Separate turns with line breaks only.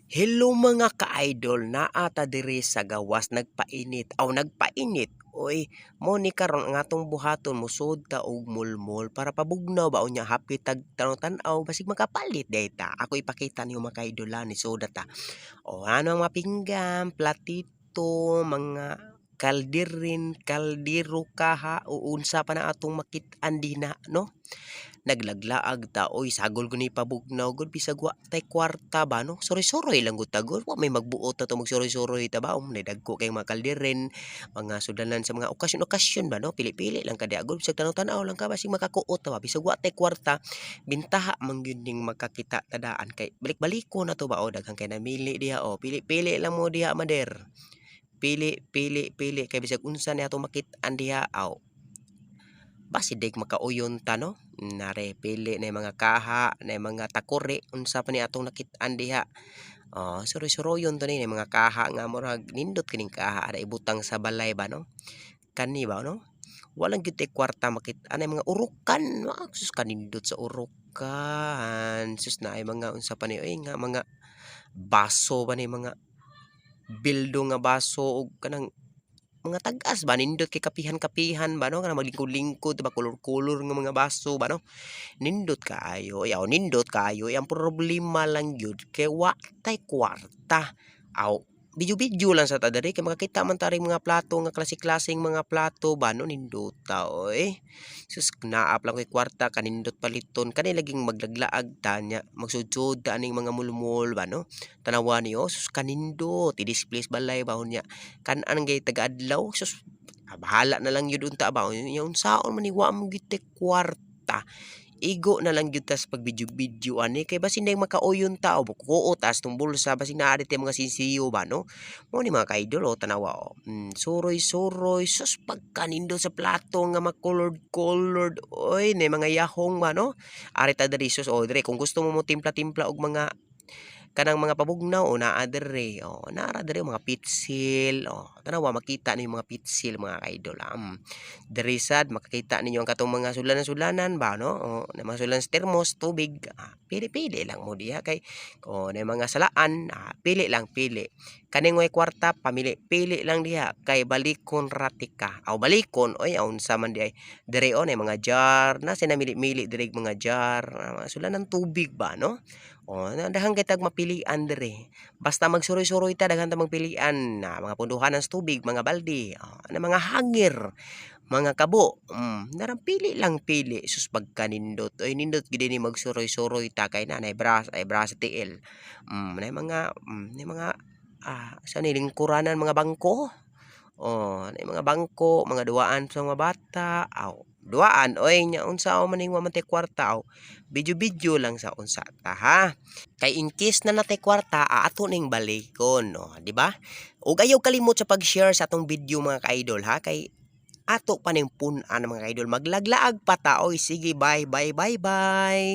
Hello mga ka-idol, naa ta diri sa gawas nagpainit aw nagpainit. Oy, mo ni karon ang atong buhaton musud ta og mulmol para pabugnaw ba unya hapit tag tan-aw basig makapalit data. Ako ipakita niyo mga ka-idol ni soda ta. O ano ang mga pinggan, platito, mga kaldirin, kaldero kaha o unsa pa na atong makit-an dinha no? Naglaglaag ta, oy sagol gud ni pabugnaw gud bisag wa tay kwarta ba no, suroy-suroy lang gud ta gud wa may magbuot na to magsuroy-suroy ta ba nay dagko kay mga kalderin, mga sudanan sa mga okasyon-okasyon ba no, pili-pili lang ka diha gud bisag tanaw-tanaw lang ka basig makakuot ta ba bisag wa tay kwarta, bintaha man gyud ning makakita ta daan kay balik-balikon na to ba o daghang kay namili diha o pili-pili lang mo diha mader. Pili, pili, pili kay bisag unsa ni atong makit-an diha aw basidig makauyon ta no. Nare pili na mga kaha, na mga takore, unsa pa ni atong nakit-an diha. Oh, suroy-suroyon to ni mga kaha nga murag nindot kining kaha ara ibutang sa balay ba no. Kani ba no? Walang gyud tay kwarta makit-an ay mga urukan. Sus kanindot sa urukan. Sus na ay mga unsa pa ni oy nga mga baso ba ni mga bildo nga baso ug kanang mga tag-as ba nindot kay kapihan-kapihan ba no kanang maglingkod-lingkod ba kulor-kulor nga mga baso ba no. Nindot kaayo, yaw nindot kaayo, ang problema lang gyud kay wa tay kwarta. Aw, video-video lang sa ta diri kay makakita man ta ring mga plato nga klase-klaseng mga plato ba no nindot ta oy. Sus naap lang ko'y kwarta kanindot paliton kani laging maglaglaag ta nya magsudsod ta aning mga mulmol ba no. Tanawan niyo sus kanindot i-display sa balay ba unya. Kan-an gay taga-adlaw sus bahala na lang yun unta ba unya unsaon man ni wa mo gyud tay kwarta. Igo na lang gyud ta sa pagbidyo-bidyo ani kay basin day makauyon ta o kuot as tong bulsa basin naa tay mga sinsiyo ba no. Mao ni mga ka-idol o tanawa o. Suroy-suroy sus pagkanindot sa plato nga ma-colored-colored oy nay mga yahong ba no. Ari ta diri sus o diri kung gusto mo mo timpla-timpla og mga kanang mga pabugnaw o naa diri o naara diri mga pitsil o tanawa makita ninyo mga pitsil mga ka-idol diri sad makakita ninyo ang katong mga sulanan-sulanan ba no o na mga sulanan sa termos tubig pili-pili lang mo diha kay o na mga salaan pili lang pili kaning way kwarta pamili pili lang diha kay balikon ratika aw balikon oy unsa man di ay diri o na mga jar na sinamili-mili diri mga jar mga sulanan tubig ba no. O daghang kay tag mapilian diri. Basta magsuroy-suroy ta daghan ta magpilian na mga punduhanan sa tubig, mga balde, na mga hangir, mga kabo. Narang pili lang pili sus pagkanindot. Oy nindot gid ni magsuroy-suroy ta kay na nay bra sa tiil. Nay mga sa ni lingkuranan mga bangko. Oh, nay mga bangko, mga duaan sa mga bata, duaan oy nya unsa man ning wa man tay kwarta video-video lang sa unsa ta ha. Kay in case na natay kwarta ato ning balikon no, di ba? Ug ayaw kalimot sa pag-share sa atong video mga ka-idol ha kay ato pa ning pun-an mga ka-idol maglaglaag pa ta oy sige bye bye bye bye.